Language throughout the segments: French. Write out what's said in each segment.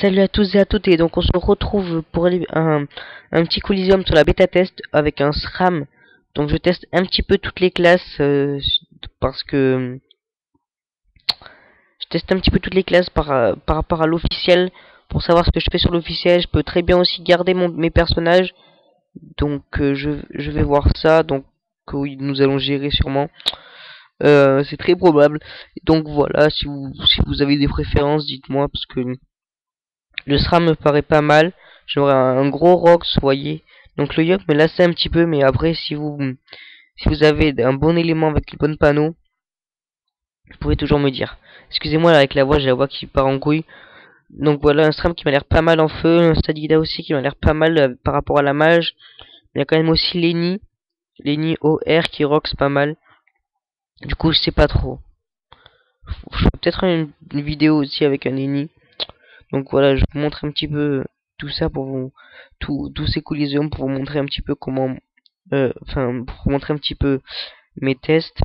Salut à tous et à toutes, et donc on se retrouve pour un petit Coliseum sur la bêta test avec un SRAM. Donc je teste un petit peu toutes les classes parce que je teste un petit peu toutes les classes par rapport à l'officiel pour savoir ce que je fais sur l'officiel. Je peux très bien aussi garder mes personnages, donc je vais voir ça. Donc oui, nous allons gérer sûrement. C'est très probable. Donc voilà, si vous avez des préférences, dites-moi parce que le SRAM me paraît pas mal. J'aurais un gros Rox, vous voyez. Donc le Yop me lassait un petit peu, mais après, si vous avez un bon élément avec le bon panneau, vous pouvez toujours me dire. Excusez-moi, là, avec la voix, j'ai la voix qui part en couille. Donc voilà, un SRAM qui m'a l'air pas mal en feu. Un Stadida aussi qui m'a l'air pas mal par rapport à la mage. Il y a quand même aussi Lenny. Lenny OR qui Rox pas mal. Du coup, je sais pas trop. Je ferai peut-être une vidéo aussi avec un Lenny. Donc voilà, je vous montre un petit peu tout ça pour vous, tous ces Coliseum pour vous montrer un petit peu comment, pour vous montrer un petit peu mes tests.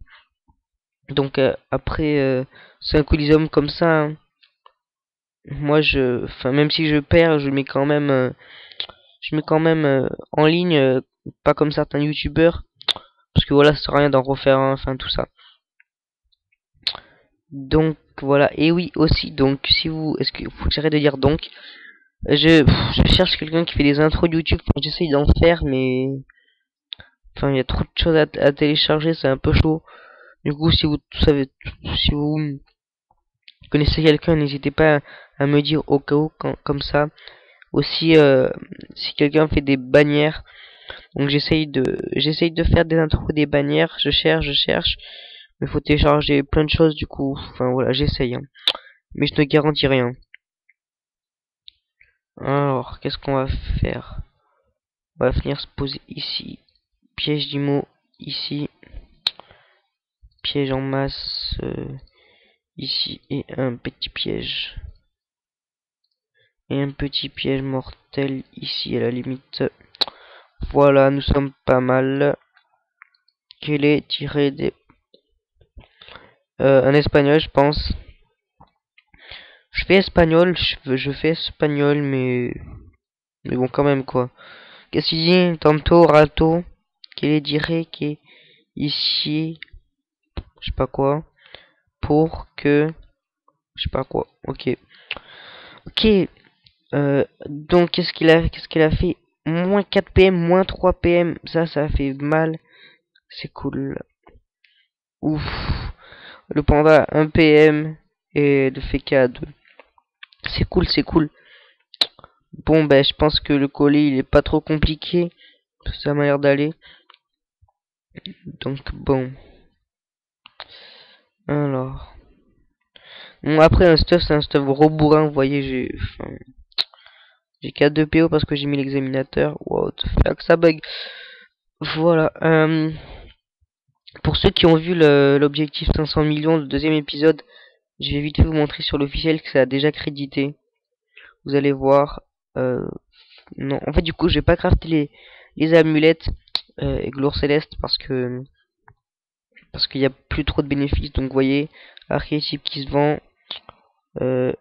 Donc après, c'est un Coliseum comme ça, hein. Moi même si je perds, je mets quand même en ligne, pas comme certains YouTubeurs, parce que voilà, ça sert à rien d'en refaire un, enfin tout ça. Donc voilà, et oui aussi, donc si vous, est-ce que faut que j'arrête de dire donc. Je cherche quelqu'un qui fait des intros YouTube. Enfin, j'essaye d'en faire, mais enfin, il y a trop de choses à télécharger, c'est un peu chaud. Du coup, si vous connaissez quelqu'un, n'hésitez pas à me dire au cas où, comme ça. Aussi, si quelqu'un fait des bannières, donc j'essaye de faire des intros des bannières. Je cherche, mais faut télécharger plein de choses du coup. Enfin voilà, j'essaye, hein. Mais je ne garantis rien. Alors, qu'est-ce qu'on va faire? On va venir se poser ici. Piège d'IMO ici. Piège en masse ici. Et un petit piège. Et un petit piège mortel ici à la limite. Voilà, nous sommes pas mal. Quel est tiré des... un espagnol, je pense. Je fais espagnol, je fais espagnol, mais bon, quand même, quoi. Qu'est-ce qu'il dit? Tanto, rato. Quel est tiré qui est ici? Je sais pas quoi. Pour que... Je sais pas quoi. Ok. Ok. Donc, qu'est-ce qu'il a fait? Moins 4 PM, moins 3 PM. Ça fait mal. C'est cool. Ouf. Le panda 1 PM. Et le FK 2. C'est cool, c'est cool. Bon, ben, je pense que le colis, il est pas trop compliqué. Ça m'a l'air d'aller. Donc, bon. Alors. Bon, après, un stuff, c'est un stuff gros bourrin. Vous voyez, j'ai qu'à 2 PO parce que j'ai mis l'examinateur. What the fuck, ça bug. Voilà. Pour ceux qui ont vu l'objectif 500 millions, le deuxième épisode, je vais vite fait vous montrer sur l'officiel que ça a déjà crédité. Vous allez voir. Non, en fait, du coup, je vais pas crafter les amulettes et gloire céleste parce qu'il y a plus trop de bénéfices. Donc, vous voyez, archétype qui se vend. Euh,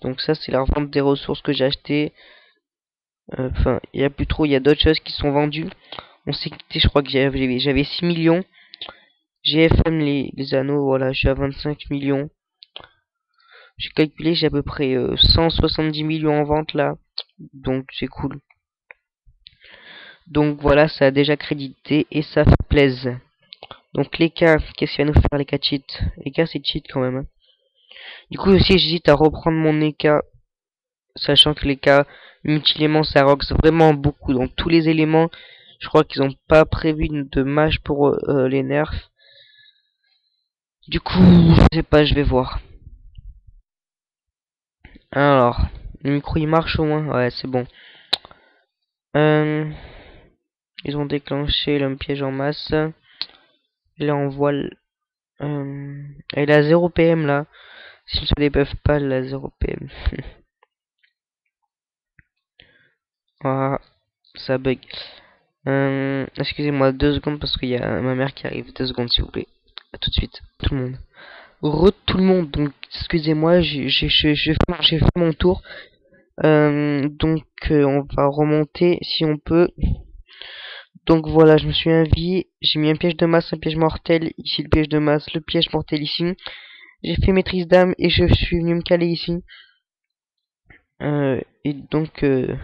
donc ça, c'est la revente des ressources que j'ai achetées. Enfin, il y a plus trop. Il y a d'autres choses qui sont vendues. On s'est quitté, je crois que j'avais 6 millions. GFM les anneaux, voilà, je suis à 25 millions. J'ai calculé, j'ai à peu près 170 millions en vente là. Donc c'est cool. Donc voilà, ça a déjà crédité et ça fait plaisir. Donc les cas, qu'est-ce qu'il va nous faire les cas cheat? Les cas c'est cheat quand même, hein. Du coup aussi j'hésite à reprendre mon EK, sachant que les cas multi-éléments ça rox vraiment beaucoup. Donc tous les éléments, je crois qu'ils n'ont pas prévu de mage pour les nerfs. Du coup, je sais pas, je vais voir. Alors, le micro il marche au moins? Ouais, c'est bon. Ils ont déclenché le piège en masse. Là on voit elle a 0 PM là. S'ils se débuffent pas, elle a 0 PM. Ah, ça bug. Excusez-moi 2 secondes parce qu'il y a ma mère qui arrive. 2 secondes s'il vous plaît. A tout de suite. Tout le monde. Tout le monde. Donc excusez-moi, j'ai fait mon tour. On va remonter si on peut. Donc voilà, je me suis invité, j'ai mis un piège de masse, un piège mortel, ici le piège de masse, le piège mortel ici. J'ai fait maîtrise d'âme et je suis venu me caler ici. Et donc le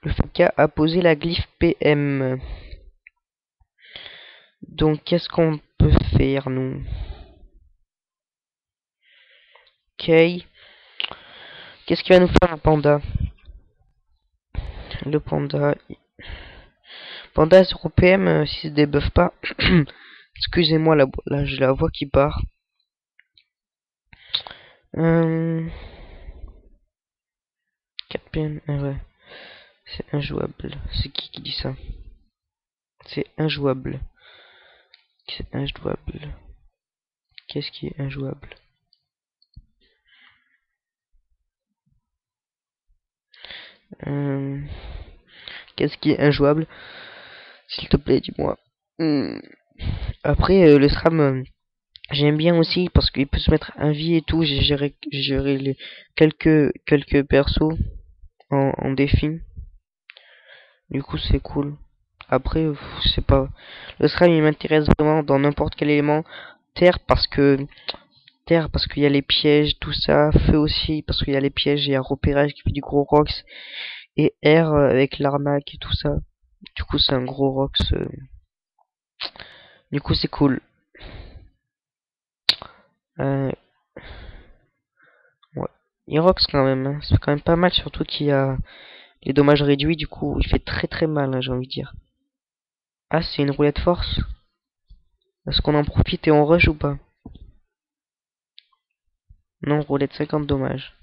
FK a posé la glyphe PM. Donc qu'est-ce qu'on peut faire nous? Ok. Qu'est-ce qu'il va nous faire un panda? Le panda. Panda sur PM s'il se débuffe pas. Excusez-moi là j'ai la voix qui part. 4 PM, ah ouais. C'est injouable. C'est qui dit ça? C'est injouable. C'est injouable. Qu'est-ce qui est injouable? Qu'est-ce qui est injouable? S'il te plaît, dis-moi. Après, le SRAM, j'aime bien aussi parce qu'il peut se mettre un vie et tout. J'ai géré quelques persos en défi. Du coup, c'est cool. Après, je sais pas. Le SRAM, il m'intéresse vraiment dans n'importe quel élément. Terre parce qu'il y a les pièges, tout ça. Feu aussi parce qu'il y a les pièges, il y a repérage qui fait du gros rox. Et R avec l'arnaque et tout ça. Du coup, c'est un gros rox. Du coup, c'est cool. Euh, ouais. Il rox quand même. Hein. C'est quand même pas mal, surtout qu'il y a les dommages réduits. Du coup, il fait très très mal, hein, j'ai envie de dire. Ah, c'est une roulette force. Est-ce qu'on en profite et on rush ou pas? Non, roulette 50 dommages.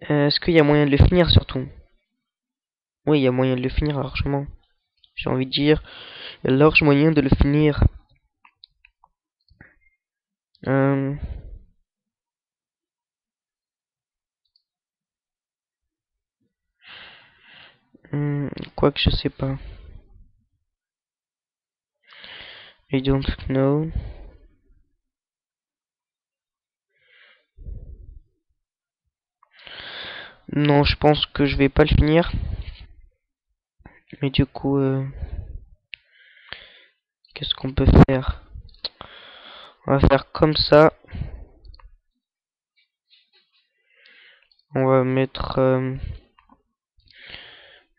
Est-ce qu'il y a moyen de le finir surtout? Oui, il y a moyen de le finir largement. J'ai envie de dire, il y a large moyen de le finir. Euh... Quoique je sais pas. I don't know. Non, je pense que je vais pas le finir. Mais du coup, qu'est-ce qu'on peut faire? On va faire comme ça. On va mettre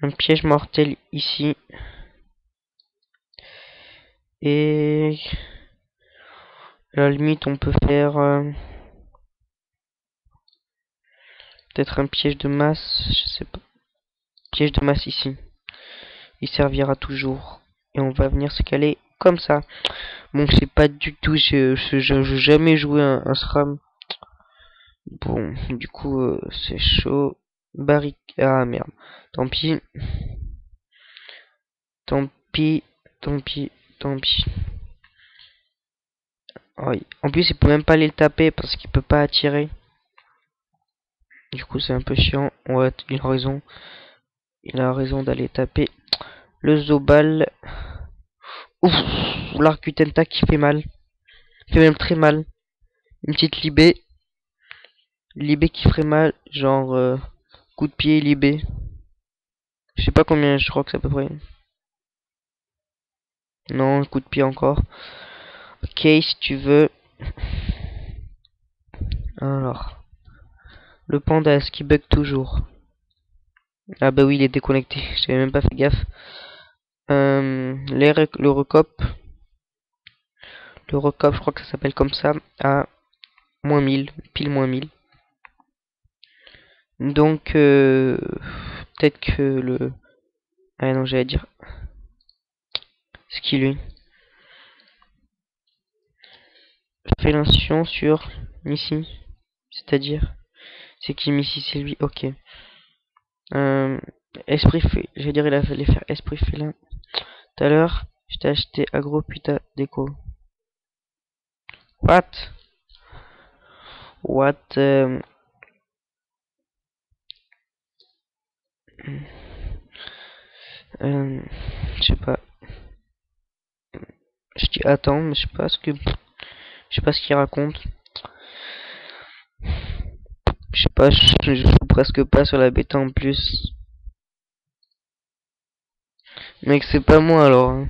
un piège mortel ici. Et à la limite, on peut faire peut-être un piège de masse. Je sais pas. Piège de masse ici. Il servira toujours. Et on va venir se caler comme ça. Bon, c'est pas du tout. J'ai jamais joué un SRAM. Bon, du coup, c'est chaud. Barrique. Ah merde. Tant pis. Tant pis. Tant pis. Tant pis. Oh, en plus, il peut même pas aller le taper parce qu'il peut pas attirer. Du coup, c'est un peu chiant. Ouais, il a raison. Il a raison d'aller taper le Zobal. Ouf, l'Arcutenta qui fait mal. Il fait même très mal. Une petite Libé. Libé qui ferait mal. Genre, coup de pied, Libé. Je sais pas combien, je crois que c'est à peu près. Non, coup de pied encore. Ok, si tu veux. Alors, le panda, est-ce qu'il bug toujours? Ah bah oui, il est déconnecté. J'avais même pas fait gaffe. Le recop. Le recop, je crois que ça s'appelle comme ça. À moins 1000. Pile moins 1000. Donc, peut-être que le... Ah non, j'allais dire... Ce qui lui fait l'incision sur Missy. C'est-à-dire... C'est qui Missy? C'est lui. Ok. Esprit fait... J'allais dire il a fallu faire esprit félin. Tout à l'heure, je t'ai acheté agro putain déco. What? What? Je sais pas. Je dis attends, mais je sais pas ce que... Je sais pas ce qu'il raconte. Je sais pas, je joue presque pas sur la bêta en plus. Mec, c'est pas moi alors, hein.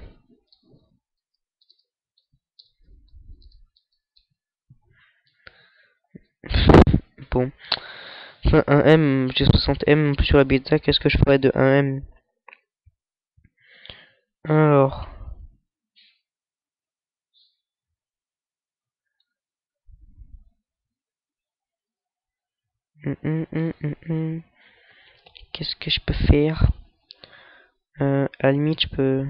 Bon. Enfin, 1M, j'ai 60M sur la bêta, qu'est-ce que je ferais de 1M? Alors. Qu'est-ce que je peux faire? À la limite, je peux.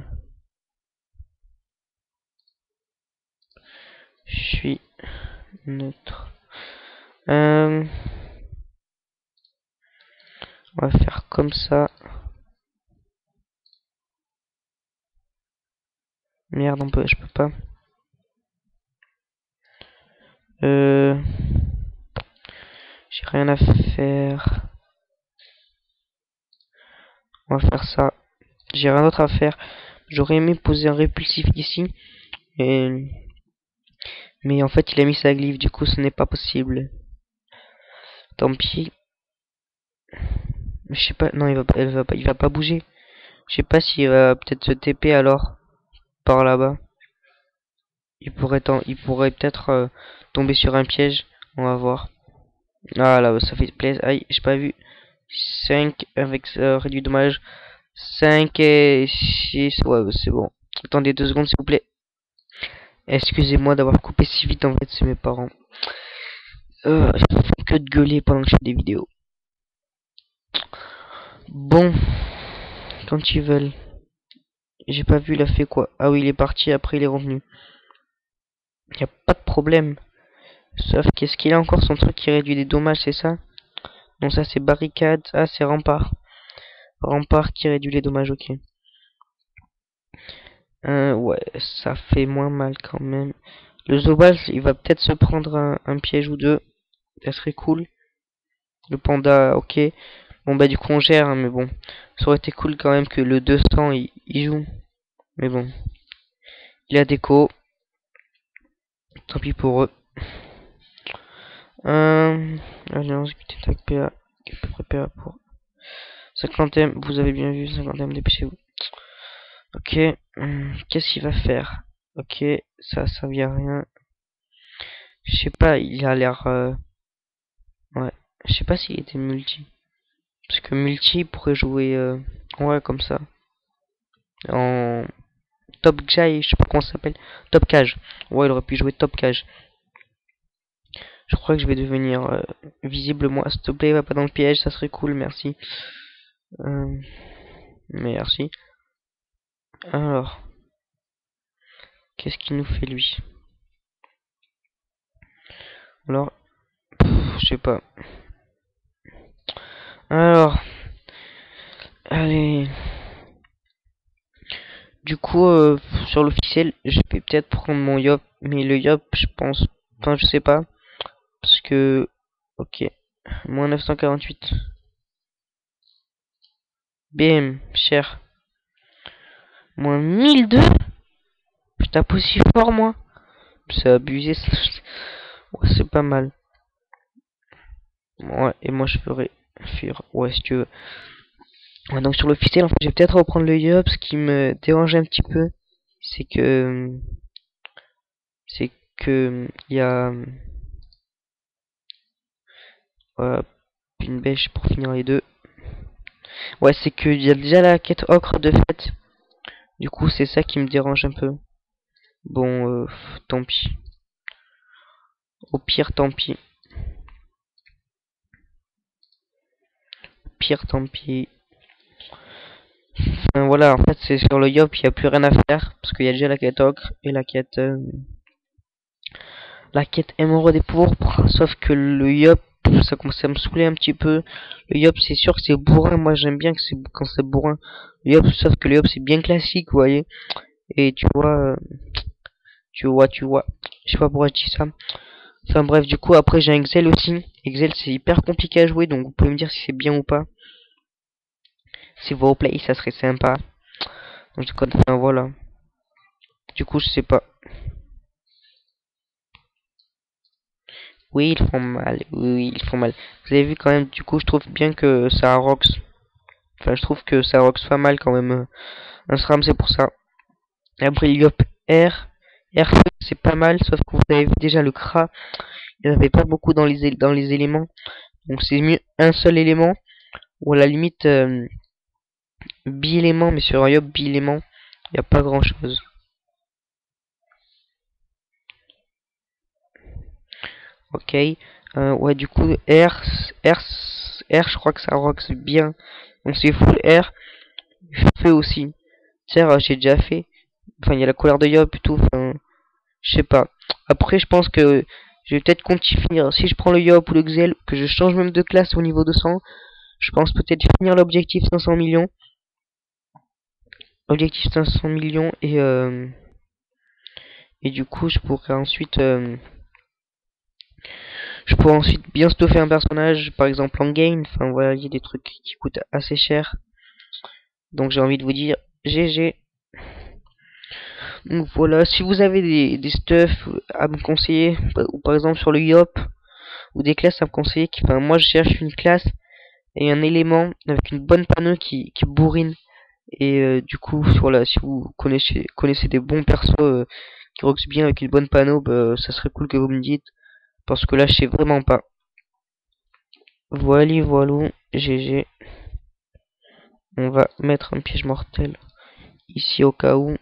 Je suis neutre. On va faire comme ça. Merde, je peux pas. J'ai rien à faire. On va faire ça. J'ai rien d'autre à faire. J'aurais aimé poser un répulsif ici. Mais, mais en fait, il a mis sa glyphe. Du coup, ce n'est pas possible. Tant pis. Je sais pas. Non, il va pas bouger. Je sais pas s'il va peut-être se TP alors. Par là-bas. Il pourrait peut-être tomber sur un piège. On va voir. Ah là, ça fait plaisir. Aïe, j'ai pas vu. 5 avec réduit dommage. 5 et 6. Ouais, bah, c'est bon. Attendez 2 secondes, s'il vous plaît. Excusez-moi d'avoir coupé si vite, en fait, c'est mes parents. Ils font que de gueuler pendant que je fais des vidéos. Bon, quand ils veulent. J'ai pas vu, il a fait quoi? Ah oui, il est parti, après il est revenu. Y a pas de problème. Sauf qu'est-ce qu'il a encore son truc qui réduit les dommages, c'est ça? Non, ça c'est barricade. Ah, c'est rempart. Rempart qui réduit les dommages, ok. Ouais, ça fait moins mal quand même. Le Zobal, il va peut-être se prendre un piège ou deux. Ça serait cool. Le panda, ok. Bon bah du coup on gère, hein, mais bon. Ça aurait été cool quand même que le 200 il joue. Mais bon. Il a déco. Tant pis pour eux. Alliance, attaque PA. PA pour 50M. Vous avez bien vu, 50M, dépêchez-vous. Ok. Qu'est-ce qu'il va faire? Ok, ça vient à rien. Je sais pas, il a l'air... Ouais. Je sais pas s'il était multi. Parce que multi pourrait jouer... Ouais, comme ça. En top Jai, je sais pas comment ça s'appelle. Top cage. Ouais, il aurait pu jouer top cage. Je crois que je vais devenir visible moi. S'il te plaît, va pas dans le piège, ça serait cool, merci. Merci. Alors, qu'est-ce qu'il nous fait lui? Alors, je sais pas. Alors, allez. Du coup, sur l'officiel, je vais peut-être prendre mon Yop, mais le Yop, je pense, enfin, je sais pas, parce que, ok, moins 948. BM, cher. Moins 1002. Je tape aussi fort, moi. C'est abusé, ça. Ouais, c'est pas mal. Ouais, et moi, je ferais fuir. Ouais, si tu veux. Ouais, donc, sur l'officiel, en fait, je vais peut-être reprendre le Yop. Ce qui me dérange un petit peu, c'est que, il y a, une bêche pour finir les deux. Ouais, c'est qu'il y a déjà la quête ocre de fait. Du coup, c'est ça qui me dérange un peu. Bon, tant pis. Au pire, tant pis. Au pire, tant pis. Enfin, voilà, en fait, c'est sur le Yop, il n'y a plus rien à faire. Parce qu'il y a déjà la quête ocre et la quête... la quête émeraude des pourpres. Sauf que le Yop, ça commence à me saouler un petit peu. Le Yop, c'est sûr que c'est bourrin. Moi, j'aime bien que c'est quand c'est bourrin. Le Yop, sauf que le Yop, c'est bien classique, vous voyez. Et tu vois... tu vois. Je sais pas pourquoi je dis ça. Enfin bref, du coup, après j'ai un Excel aussi. Excel, c'est hyper compliqué à jouer, donc vous pouvez me dire si c'est bien ou pas. Si vous replay, ça serait sympa. Donc je compte, enfin voilà. Du coup, je sais pas. Oui, ils font mal. Oui, ils font mal. Vous avez vu quand même, du coup, je trouve bien que ça rox. Enfin, je trouve que ça rox pas mal quand même. Un SRAM, c'est pour ça. Après, il y a R. R, c'est pas mal, sauf que vous avez vu déjà le CRA. Il n'y en avait pas beaucoup dans dans les éléments. Donc, c'est mieux un seul élément. Ou à la limite, bi-élément, mais sur un Yop bi-élément, il n'y a pas grand chose. Ok. Ouais, du coup, R, je crois que ça rox bien. Donc, c'est full R. Fait aussi. Tiens, j'ai déjà fait. Enfin, il y a la couleur de Yop et tout. Enfin, je sais pas. Après, je pense que je vais peut-être finir. Si je prends le Yop ou le Xel, que je change même de classe au niveau 200, je pense peut-être finir l'objectif 500 millions. Objectif 500 millions et du coup, je pourrais ensuite bien stuffer un personnage, par exemple en game. Enfin, voilà, il y a des trucs qui coûtent assez cher. Donc, j'ai envie de vous dire GG. Donc voilà, si vous avez des stuff à me conseiller, ou par exemple sur le Yop, ou des classes à me conseiller, enfin, moi je cherche une classe et un élément avec une bonne panneau qui bourrine. Et du coup, voilà, si vous connaissez des bons persos qui roxent bien avec une bonne panneau, bah, ça serait cool que vous me dites. Parce que là, je sais vraiment pas. Voilà, voilà, GG. On va mettre un piège mortel ici au cas où.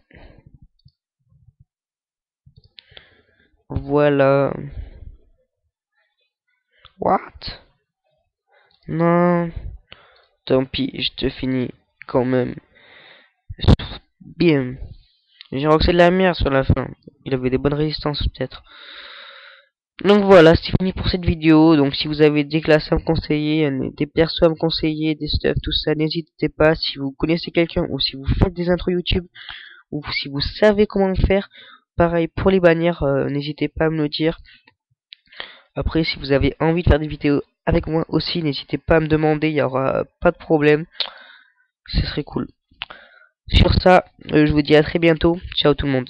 Voilà. What? Non. Tant pis, je te finis quand même. Bien. J'ai roxé de la merde sur la fin. Il avait des bonnes résistances peut-être. Donc voilà, c'est fini pour cette vidéo. Donc si vous avez des classes à me conseiller, des persos à me conseiller, des stuff, tout ça, n'hésitez pas. Si vous connaissez quelqu'un ou si vous faites des intros YouTube ou si vous savez comment le faire, pareil pour les bannières, n'hésitez pas à me le dire. Après, si vous avez envie de faire des vidéos avec moi aussi, n'hésitez pas à me demander, il n'y aura pas de problème. Ce serait cool. Sur ça, je vous dis à très bientôt. Ciao tout le monde.